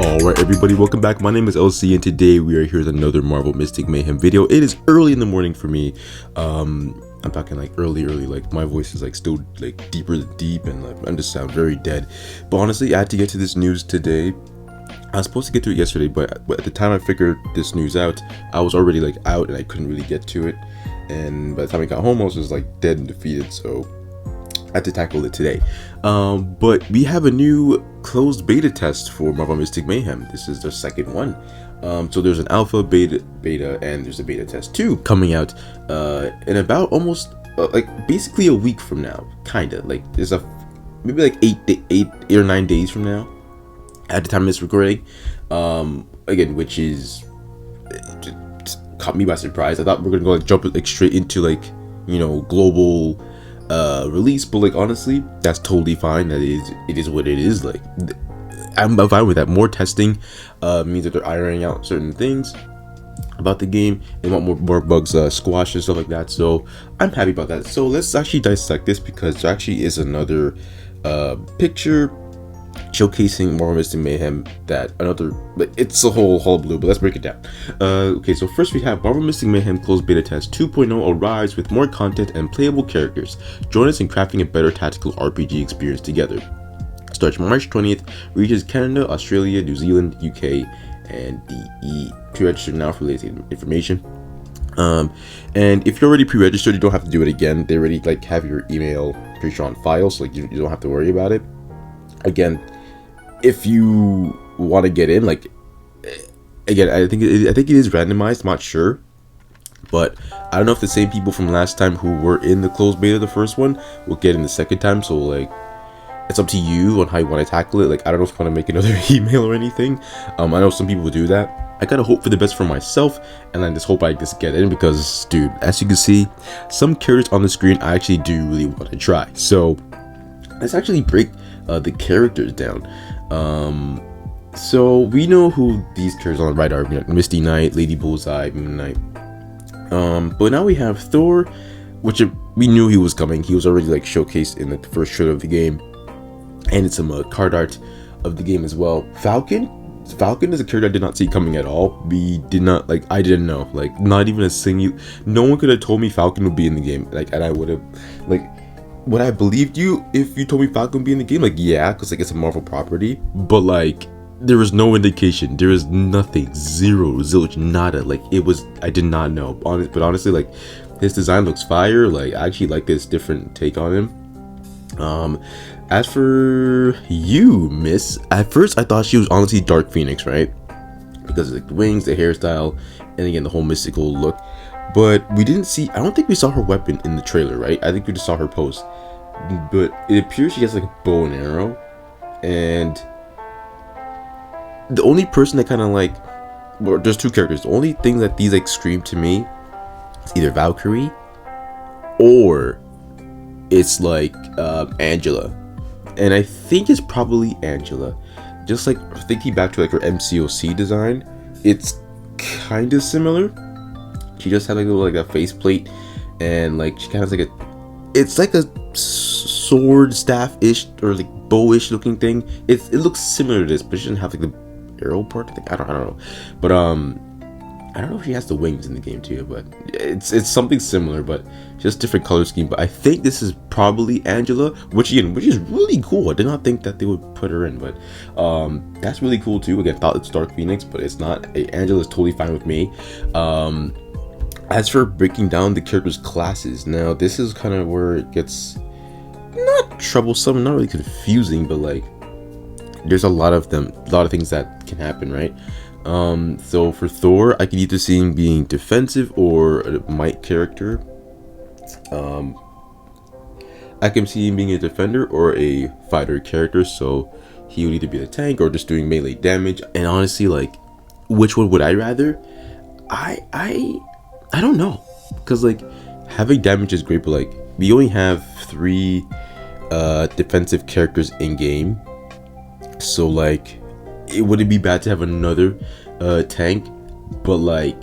Alright everybody, welcome back. My name is LC and today we are here with another Marvel Mystic Mayhem video. It is early in the morning for me. I'm talking like early, like my voice is like still like deeper than deep and like, I just sound very dead. But honestly, I had to get to this news today. I was supposed to get to it yesterday, but at the time I figured this news out, I was already like out and I couldn't really get to it. And by the time I got home, I was just like dead and defeated, so I had to tackle it today. But we have a new closed beta test for Marvel Mystic Mayhem. This is the second one. So there's an alpha, beta, and there's a beta test 2 coming out in about almost like basically a week from now. Kinda like there's a maybe like 8 or 9 days from now at the time of this recording. Again, which is just caught me by surprise. I thought we were gonna go like jump like straight into like, you know, global release, but like honestly, that's totally fine. It is what it is. Like I'm fine with that. More testing means that they're ironing out certain things about the game. They want more bugs squashed and stuff like that, so I'm happy about that. So let's actually dissect this, because there actually is another picture showcasing Marvel Mystic Mayhem, but it's a whole hullabaloo, but let's break it down. Okay, so first we have Marvel Mystic Mayhem Closed Beta Test 2.0 arrives with more content and playable characters. Join us in crafting a better tactical RPG experience together. Starts March 20th, reaches Canada, Australia, New Zealand, UK, and DE. Pre-register now for latest information. And if you're already pre-registered, you don't have to do it again. They already like have your email pretty sure on file, so like you don't have to worry about it. Again, if you want to get in, like, again, I think it is randomized. I'm not sure, but I don't know if the same people from last time who were in the closed beta, the first one, will get in the second time. So like, it's up to you on how you want to tackle it. Like, I don't know if I want to make another email or anything. I know some people do that. I gotta hope for the best for myself, and I just hope I just get in, because, dude, as you can see, some characters on the screen I actually do really want to try. So let's actually break the characters down. So we know who these characters on the right are. Misty Knight, Lady Bullseye, Moon Knight. But now we have Thor, which we knew he was coming. He was already like showcased in the first trailer of the game, and it's some card art of the game as well. Falcon is a character I did not see coming at all. We did not, like, I didn't know, like, not even a single, no one could have told me Falcon would be in the game, like, and I would have, like, would I believed you if you told me Falcon would be in the game? Like, yeah, because like it's a Marvel property, but like there was no indication. There is nothing, zero, zilch, nada. Like, it was, I did not know. But honestly, like, his design looks fire. Like, I actually like this different take on him. As for you, Miss, at first I thought she was honestly Dark Phoenix, right? Because of like the wings, the hairstyle, and again the whole mystical look. But we didn't see, I don't think we saw her weapon in the trailer, right? I think we just saw her pose. But it appears she has like a bow and arrow. And the only person that kind of like, well, there's two characters. The only thing that these like scream to me is either Valkyrie or it's like Angela. And I think it's probably Angela. Just like thinking back to like her MCOC design, it's kind of similar. She just had like a faceplate, and like she kind of like it's like a sword staff-ish or like bow-ish looking thing. It looks similar to this, but she doesn't have like the arrow part. I don't know, but I don't know if she has the wings in the game too. But it's something similar, but just different color scheme. But I think this is probably Angela, which is really cool. I did not think that they would put her in, but that's really cool too. Again, thought it's Dark Phoenix, but it's not. Angela is totally fine with me. As for breaking down the characters' classes, now this is kind of where it gets not troublesome, not really confusing, but like there's a lot of things that can happen, right? So for Thor, I could either see him being defensive or a might character. I can see him being a defender or a fighter character, so he would either be the tank or just doing melee damage. And honestly, like, which one would I rather? I don't know, because like having damage is great, but like we only have 3 defensive characters in game, so like it wouldn't be bad to have another tank. But like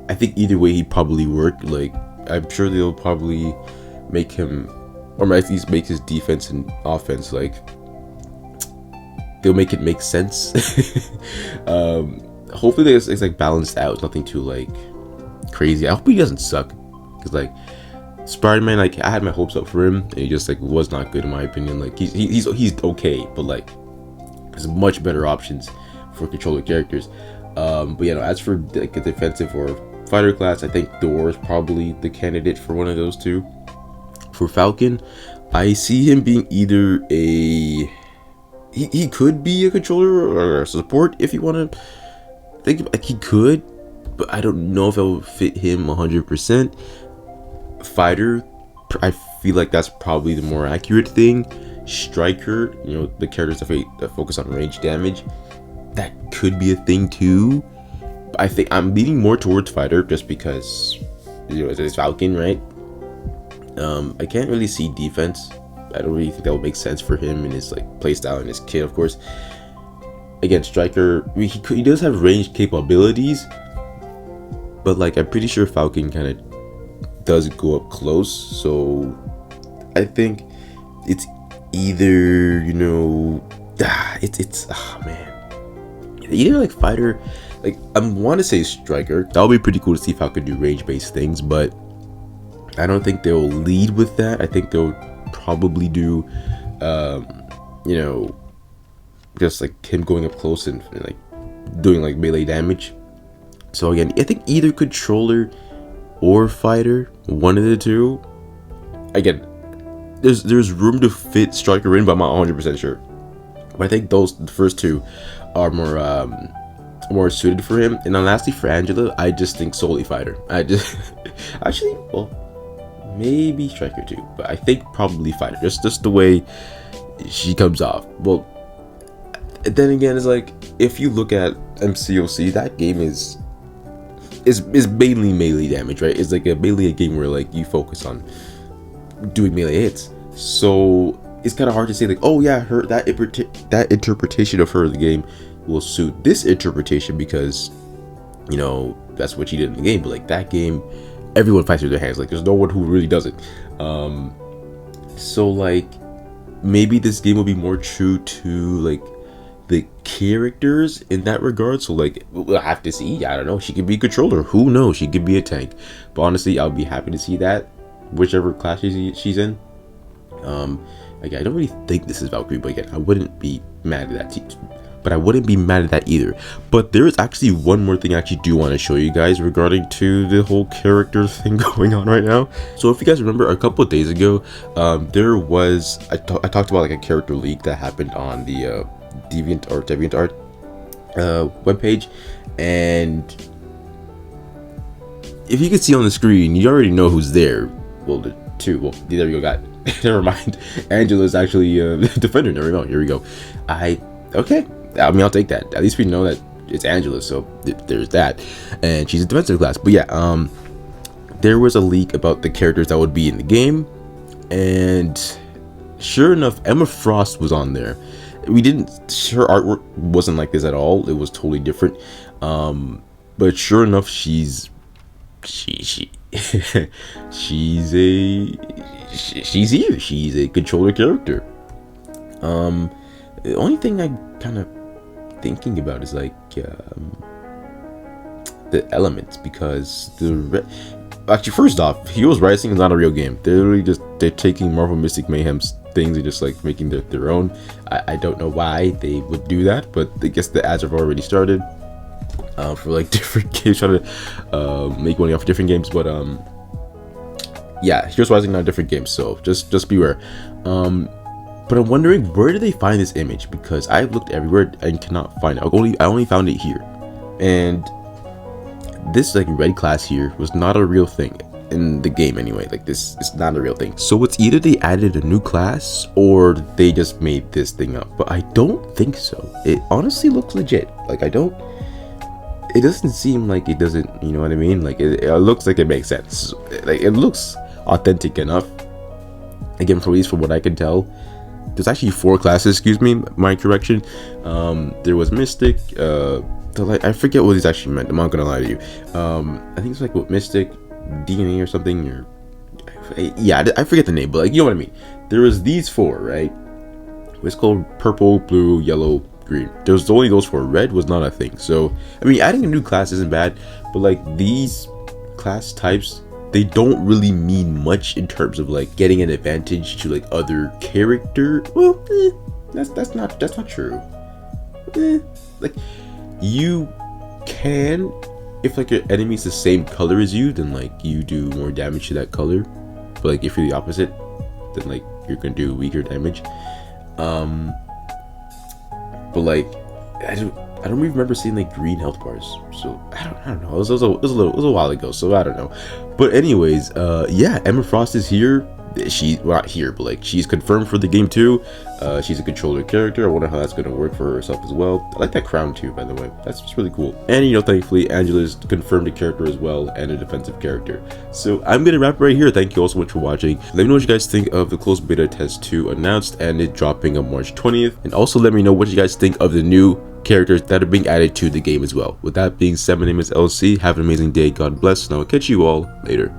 I think either way he'd probably work. Like, I'm sure they'll probably make him, or at least make his defense and offense like they'll make it make sense. Hopefully it's like balanced out, nothing too like crazy. I hope he doesn't suck, because like Spider-Man, like I had my hopes up for him, and he just like was not good in my opinion. Like he's okay, but like there's much better options for controller characters. But you know, as for like a defensive or fighter class, I think Thor is probably the candidate for one of those two. For Falcon, I see him being either he could be a controller or a support if you want to think. Like he could, but I don't know if it will fit him 100%. Fighter, I feel like that's probably the more accurate thing. Striker, you know, the characters that focus on range damage, that could be a thing too. But I think I'm leaning more towards fighter just because, you know, it's Falcon, right? I can't really see defense. I don't really think that would make sense for him and his like playstyle and his kit, of course. Again, striker, I mean, he does have range capabilities, but like I'm pretty sure Falcon kind of does go up close. So I think it's either, you know, it's oh man, either like fighter, like I want to say striker. That would be pretty cool to see Falcon do range based things, but I don't think they'll lead with that. I think they'll probably do, you know, just like him going up close and like doing like melee damage. So again, I think either controller or fighter, one of the two. Again, there's room to fit striker in, but I'm not 100% sure. But I think the first two are more suited for him. And then lastly, for Angela, I just think solely fighter. I just actually, well, maybe striker too, but I think probably fighter. Just the way she comes off. Well, then again, it's like if you look at MCOC, that game is mainly melee damage, right? It's like mainly a game where like you focus on doing melee hits. So it's kind of hard to say like, oh yeah, that interpretation of her in the game will suit this interpretation because, you know, that's what she did in the game. But like that game, everyone fights with their hands. Like there's no one who really does it. So like maybe this game will be more true to like the characters in that regard. So like we'll have to see. I don't know, she could be a controller, who knows, she could be a tank. But honestly, I'll be happy to see that, whichever class she's in. Like I don't really think this is Valkyrie, but again, I wouldn't be mad at that but I wouldn't be mad at that either. But there is actually one more thing I actually do want to show you guys regarding to the whole character thing going on right now. So if you guys remember, a couple of days ago, there was I talked about like a character leak that happened on the DeviantArt webpage, and if you can see on the screen, you already know who's there. Well, the two. Well, there you go. Got never mind. Angela's actually defender. Never mind. Here we go. Okay. I mean, I'll take that. At least we know that it's Angela, so there's that. And she's a defensive class. But yeah, there was a leak about the characters that would be in the game, and sure enough, Emma Frost was on there. Her artwork wasn't like this at all. It was totally different. But sure enough, she's here. She's a controller character. The only thing I kind of thinking about is like the elements, because actually, first off, Heroes Rising is not a real game. They're taking Marvel Mystic Mayhem's things and just like making their own. I don't know why they would do that, but I guess the ads have already started for like different games, trying to make money off different games. But yeah, Heroes Rising, not a different game, so just beware. But I'm wondering, where did they find this image? Because I looked everywhere and cannot find it. I only found it here. And this like red class here was not a real thing in the game anyway. Like this is not a real thing. So it's either they added a new class or they just made this thing up. But I don't think so. It honestly looks legit. Like it doesn't seem like it doesn't, you know what I mean? Like it looks like it makes sense. Like it looks authentic enough. Again, at least from what I can tell. There's actually 4 classes, excuse me, my correction. There was Mystic, I forget what these actually meant, I'm not gonna lie to you. I think it's like what Mystic, DNA or something, or yeah, I forget the name, but like, you know what I mean. There was these 4, right? It's called purple, blue, yellow, green. There was only those for red was not a thing. So I mean, adding a new class isn't bad, but like these class types, they don't really mean much in terms of like getting an advantage to like other character. Well, that's not true. Like you can, if like your enemy's the same color as you, then like you do more damage to that color. But like if you're the opposite, then like you're gonna do weaker damage. But like I don't really remember seeing like green health bars, so I don't know. It was a while ago, so I don't know. But anyways, yeah, Emma Frost is here. She, well, not here, but like she's confirmed for the game too. She's a controller character. I wonder how that's gonna work for herself as well. I like that crown too, by the way. That's just really cool. And you know, thankfully, Angela's confirmed a character as well, and a defensive character. So I'm gonna wrap right here. Thank you all so much for watching. Let me know what you guys think of the closed beta test 2 announced and it dropping on March 20th. And also let me know what you guys think of the new characters that are being added to the game as well. With that being said, my name is LC. Have an amazing day. God bless, and I will catch you all later.